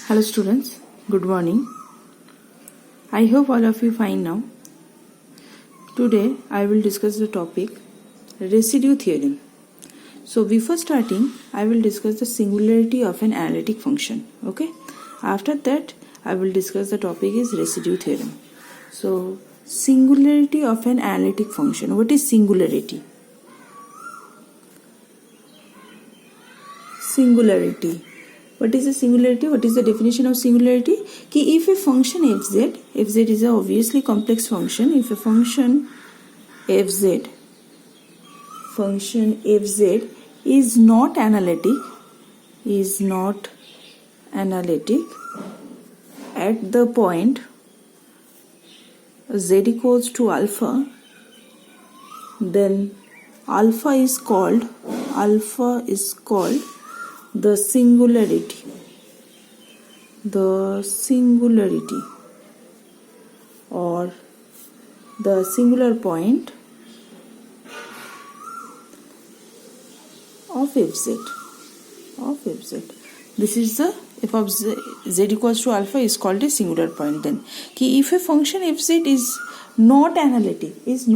Hello students, good morning. I hope all of you fine now. Today I will discuss the topic residue theorem. So before starting, I will discuss the singularity of an analytic function. Okay. After that, I will discuss the topic is residue theorem. So singularity of an analytic function. What is singularity? Singularity. What is the singularity? What is the definition of singularity? Ki if a function fz is a obviously complex function. If a function fz is not analytic at the point z equals to alpha, then alpha is called the singularity or the singular point of fz. This is the f of z equals to alpha is called a singular point. Then if a function fz is not analytic means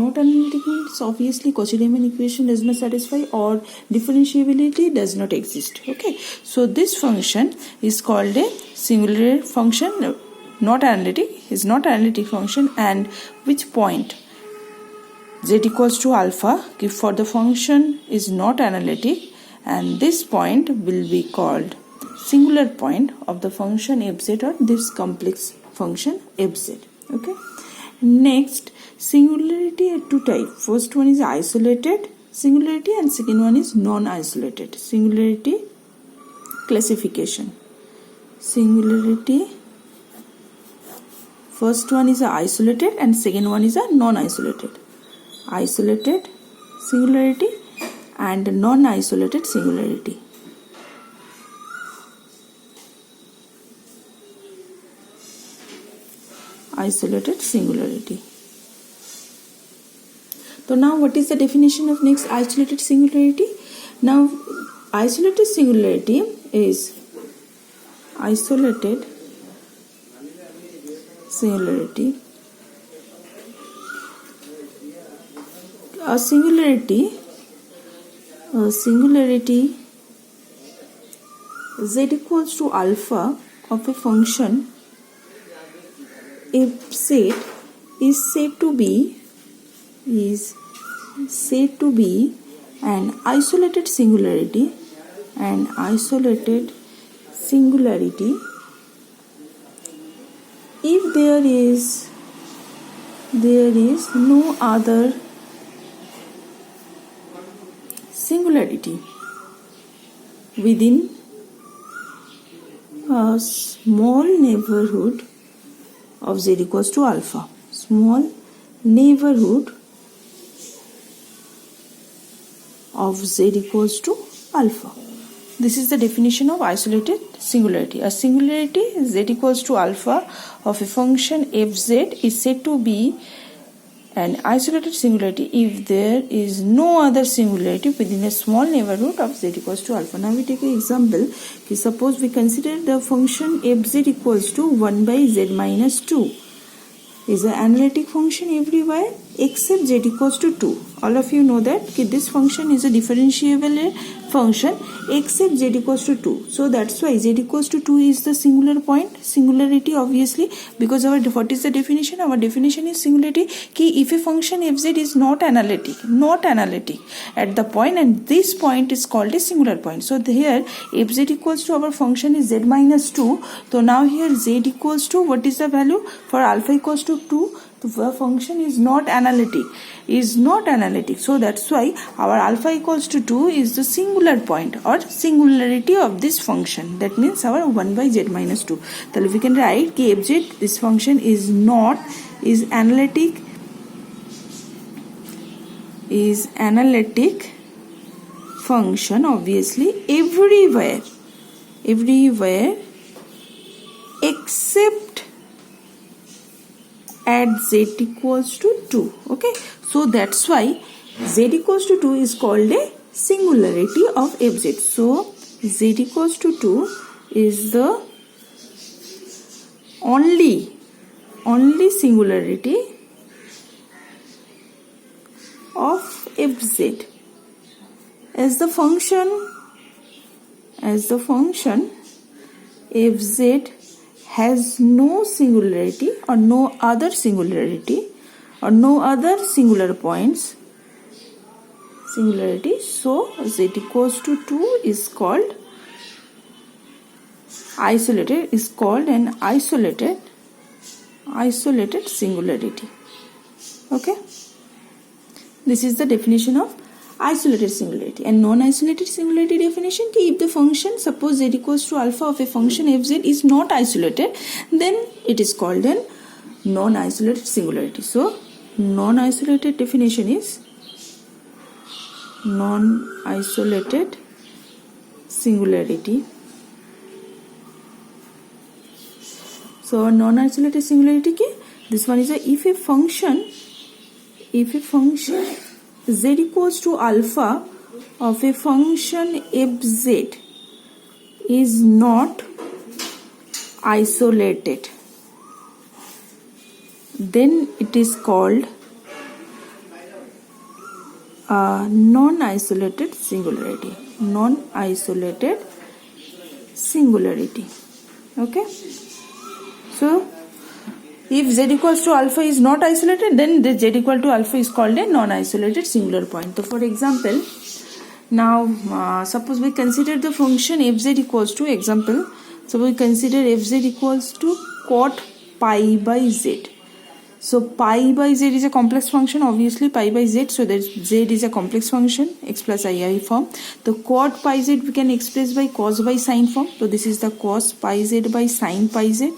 obviously Cauchy-Riemann equation does not satisfy or differentiability does not exist. Okay, so this function is called a singular function, not analytic function, and which point z equals to alpha if for the function is not analytic, and this point will be called singular point of the function fz or this complex function fz. Okay. Next, singularity are two types. First one is isolated singularity and second one is non-isolated singularity classification. Singularity, first one is a isolated and second one is a non-isolated. Isolated singularity and non-isolated singularity. Isolated singularity. So now what is the definition of next isolated singularity? Now isolated singularity is a singularity z equals to alpha of a function if z is said to be an isolated singularity if there is no other singularity within a small neighborhood of z equals to alpha. Small neighborhood of z equals to alpha. This is the definition of isolated singularity. A singularity z equals to alpha of a function fz is said to be an isolated singularity if there is no other singularity within a small neighborhood of z equals to alpha. Now we take an example. Suppose we consider the function fz equals to 1 by z minus 2 is an analytic function everywhere except z equals to 2. All of you know that this function is a differentiable function except z equals to 2. So that's why z equals to 2 is the singular point, singularity obviously, because what is the definition? Our definition is singularity if a function fz is not analytic at the point, and this point is called a singular point. So here fz equals to our function is z minus 2. So now here z equals to what is the value for alpha equals to 2? The function is not analytic. So that's why our alpha equals to 2 is the singular point or singularity of this function. That means our 1 by z minus 2. So we can write fz, this function is analytic function obviously everywhere except at z equals to 2. Okay, so that's why z equals to 2 is called a singularity of fz. So z equals to 2 is the only singularity of fz. As the function fz has no singularity or no other singularity or no other singular points singularity, so z equals to 2 is called an isolated singularity. Okay, this is the definition of isolated singularity. And non-isolated singularity definition, if the function, suppose z equals to alpha of a function fz is not isolated, then it is called an non-isolated singularity. So non-isolated definition is non-isolated singularity. So non-isolated singularity ke this one is a if a function z equals to alpha of a function fz is not isolated, then it is called non-isolated singularity. Okay, so if z equals to alpha is not isolated, then the z equal to alpha is called a non-isolated singular point. So for example, now suppose we consider the function fz equals to, example, suppose we consider fz equals to cot pi by z. So pi by z is a complex function, obviously pi by z, so that z is a complex function, x plus I form. The cot pi z we can express by cos by sine form. So this is the cos pi z by sine pi z.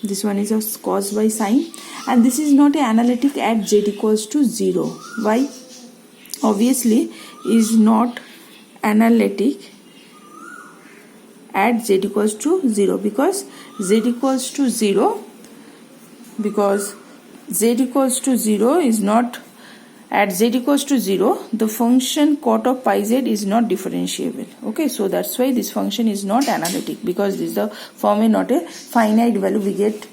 This one is a cos by sine, and this is not an analytic at z equals to 0. Why? Obviously is not analytic at z equals to 0 because z equals to 0 is not at z equals to 0, the function cot of pi z is not differentiable. Okay, so that's why this function is not analytic, because this is the form is not a finite value, we get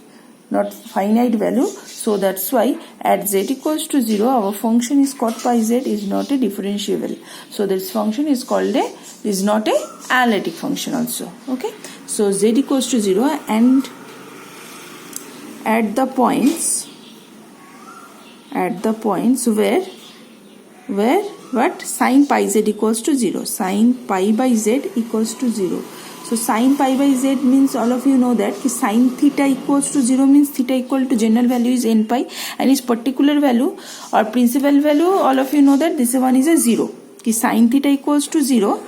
not finite value, so that's why at z equals to 0 our function is cot pi z is not a differentiable, so this function is called is not a analytic function also. Okay, so z equals to 0 and at the points where what sine pi z equals to 0, sine pi by z equals to 0. So sine pi by z means all of you know that sine theta equals to 0 means theta equal to general value is n pi, and its particular value or principal value, all of you know that this one is a 0. Sine theta equals to 0.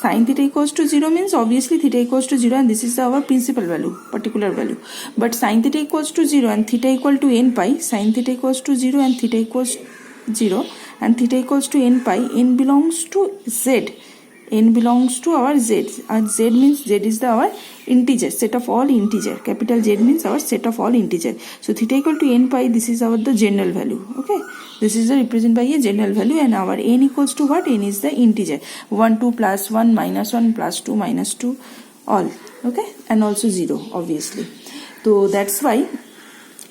Sine theta equals to 0 means obviously theta equals to 0, and this is our principal value, particular value. But sine theta equals to 0 and theta equal to n pi, sine theta equals to 0 and theta equals 0 and theta equals to n pi, n belongs to z, n belongs to our z, and z means z is our integer, set of all integer, capital Z means our set of all integer. So theta equal to n pi, this is our the general value. Okay, this is represented by a general value, and our n equals to what? N is the integer, 1 2 plus 1 minus 1 plus 2 minus 2 all. Okay, and also 0 obviously. So that's why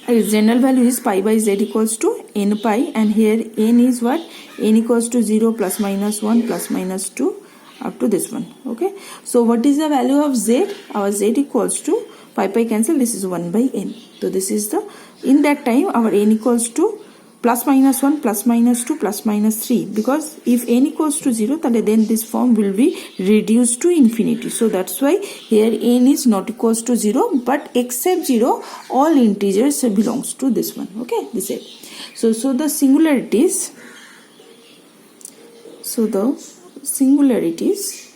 its general value is pi by z equals to n pi, and here n is what? N equals to 0 plus minus 1 plus minus 2 up to this one. Okay, so what is the value of z? Our z equals to pi cancel, this is 1 by n. So this is the, in that time our n equals to plus minus 1 plus minus 2 plus minus 3, because if n equals to 0 then this form will be reduced to infinity. So that's why here n is not equals to 0, but except 0 all integers belongs to this one. Okay, this is so the singularities, so the singularities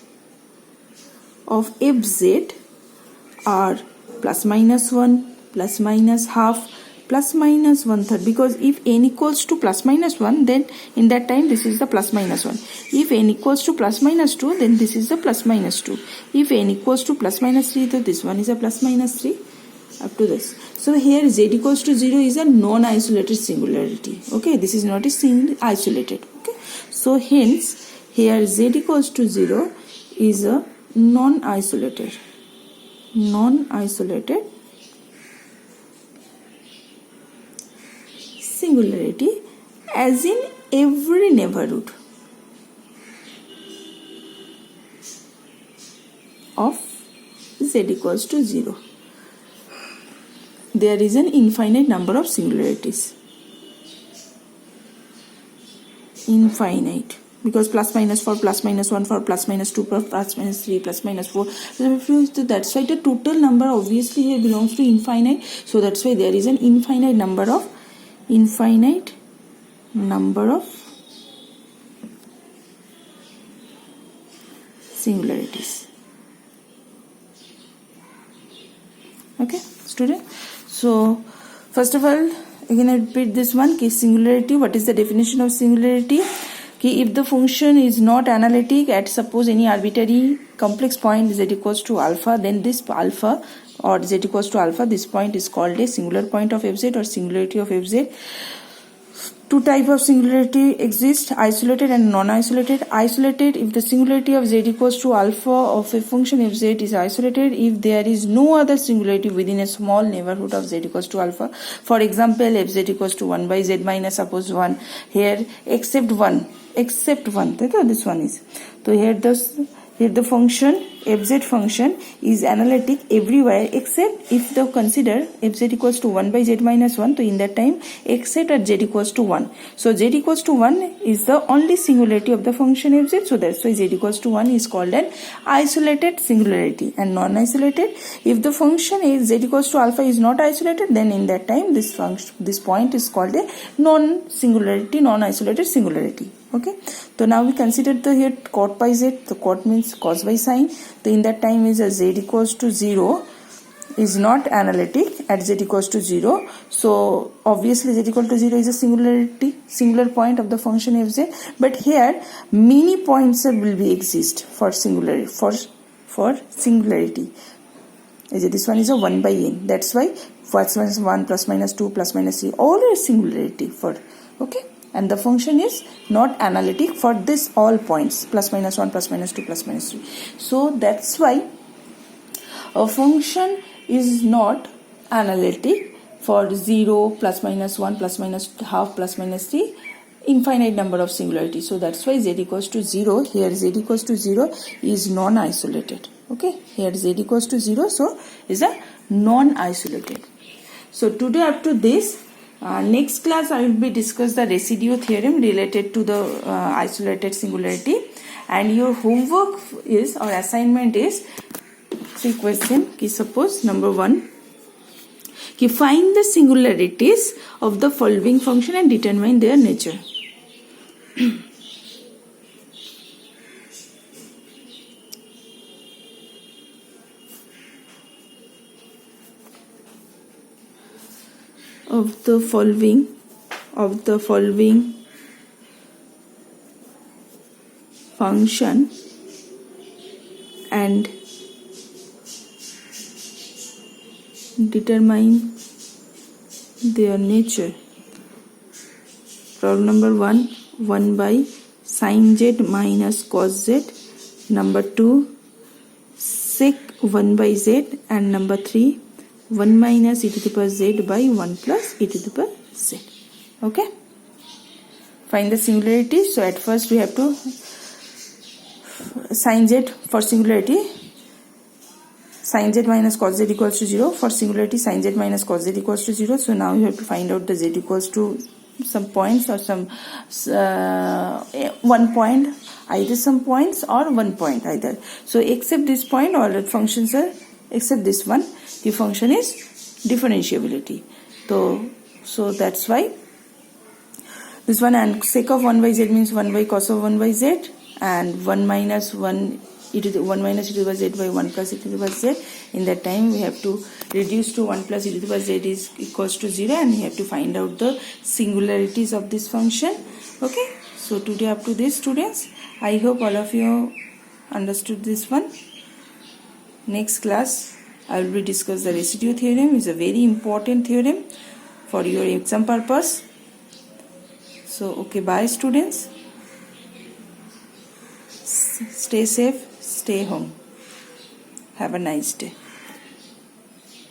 of fz are plus minus 1, plus minus half, plus minus 1/3, because if n equals to plus minus 1, then in that time this is the plus minus 1. If n equals to plus minus 2, then this is the plus minus 2. If n equals to plus minus 3, then this one is a plus minus 3 up to this. So here z equals to 0 is a non-isolated singularity. Okay, this is not a single isolated. Okay, so hence here z equals to 0 is a non-isolated singularity as in every neighborhood of z equals to 0. There is an infinite number of singularities. Infinite. Because plus minus 4, plus minus 1 for plus minus 2, plus minus 3, plus minus 4. So that's why the total number obviously here belongs to infinite. So that's why there is an infinite number of singularities. Okay, student. So first of all, again I repeat this one. Singularity. What is the definition of singularity? If the function is not analytic at suppose any arbitrary complex point z equals to alpha, then this alpha or z equals to alpha, this point is called a singular point of fz or singularity of fz. Two types of singularity exist, isolated and non-isolated. Isolated, if the singularity of z equals to alpha of a function fz is isolated if there is no other singularity within a small neighborhood of z equals to alpha. For example, fz equals to 1 by z minus suppose 1 here except 1. This one is. So here the function fz function is analytic everywhere except if the consider fz equals to 1 by z minus 1. So in that time except at z equals to 1. So z equals to 1 is the only singularity of the function fz. So that's why z equals to 1 is called an isolated singularity. And non-isolated, if the function is z equals to alpha is not isolated, then in that time this point is called a non-isolated singularity. Okay, so now we consider the here cot by z. The cot means cos by sine. So in that time is a z equals to 0 is not analytic at z equals to 0. So obviously z equal to 0 is a singular point of the function fz. But here many points will be exist for singularity. For singularity. This one is a 1 by n. That's why plus minus 1, plus minus 2, plus minus 3, all are singularity for. Okay. And the function is not analytic for this all points, plus minus 1, plus minus 2, plus minus 3. So that's why a function is not analytic for 0, plus minus 1, plus minus half, plus minus 3, infinite number of singularities. So that's why z equals to 0, here z equals to 0 is non-isolated. Okay, here z equals to 0, so is a non-isolated. So today up to this, next class I will be discuss the residue theorem related to the isolated singularity, and your homework is or assignment is 3 questions. Suppose number 1, find the singularities of the following function and determine their nature. Of the following function and determine their nature. Problem number 1, 1 by sin z minus cos z. Number 2, sec 1 by z. And number 3, 1 minus e to the power z by 1 plus e to the power z. Okay. Find the singularity. So at first we have to sin z for singularity. Sin z minus cos z equals to 0. For singularity, sin z minus cos z equals to 0. So now you have to find out the z equals to some points or some 1 point, either some points or 1 point either. So except this point, all the functions are except this one, the function is differentiability. So that's why this one, and sec of 1 by z means 1 by cos of 1 by z, and 1 minus 1 e to the 1 minus e to the power z by 1 plus e to the power z. In that time we have to reduce to 1 plus e to the power z is equals to 0, and we have to find out the singularities of this function. Okay, so today up to this, students, I hope all of you understood this one. Next class I will be discuss the residue theorem. Is a very important theorem for your exam purpose. So okay, bye students. Stay safe, stay home. Have a nice day.